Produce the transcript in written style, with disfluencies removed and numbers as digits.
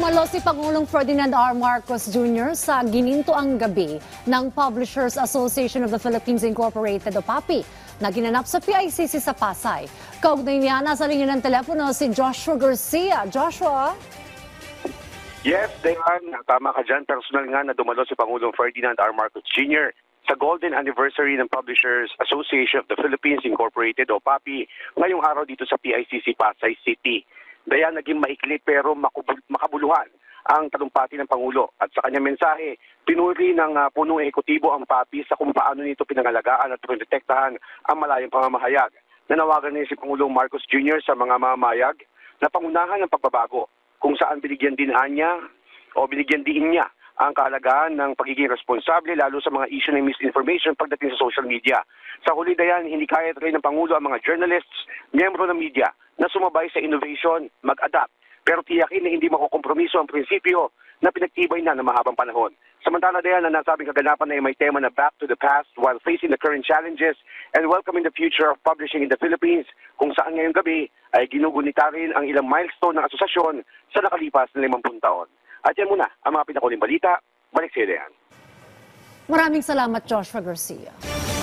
Dumalo si Pangulong Ferdinand R. Marcos Jr. sa ginintoang gabi ng Publishers Association of the Philippines Incorporated o PAPI na ginanap sa PICC sa Pasay. Kaugnay niya, nasa linya ng telepono si Joshua Garcia. Joshua? Yes, Dayan, tama ka dyan. Personal nga na dumalo si Pangulong Ferdinand R. Marcos Jr. sa Golden Anniversary ng Publishers Association of the Philippines Incorporated o PAPI ngayong araw dito sa PICC Pasay City. Daya naging maikli pero makabuluhan ang talumpati ng Pangulo. At sa kanyang mensahe, pinuri ng punong ehekutibo ang PAPI sa kung paano nito pinangalagaan at protektahan ang malayang pamamahayag. Nanawagan niya si Pangulong Marcos Jr. sa mga mamamayag na pangunahan ng pagbabago kung saan binigyan din niya ang kahalagahan ng pagiging responsable lalo sa mga issue ng misinformation pagdating sa social media. Sa huli dayan, hindi kaya rin ng Pangulo ang mga journalists, miyembro ng media na sumabay sa innovation, mag-adapt, pero tiyakin na hindi makukompromiso ang prinsipyo na pinagtibay na ng mahabang panahon. Samantala dayan na nasabing kaganapan ay may tema na back to the past while facing the current challenges and welcoming the future of publishing in the Philippines, kung saan ngayong gabi ay ginugunita rin ang ilang milestone ng asosasyon sa nakalipas na 50 taon. At yan muna ang mga pinakuling balita. Balik sa iyo, Dayan. Maraming salamat, Joshua Garcia.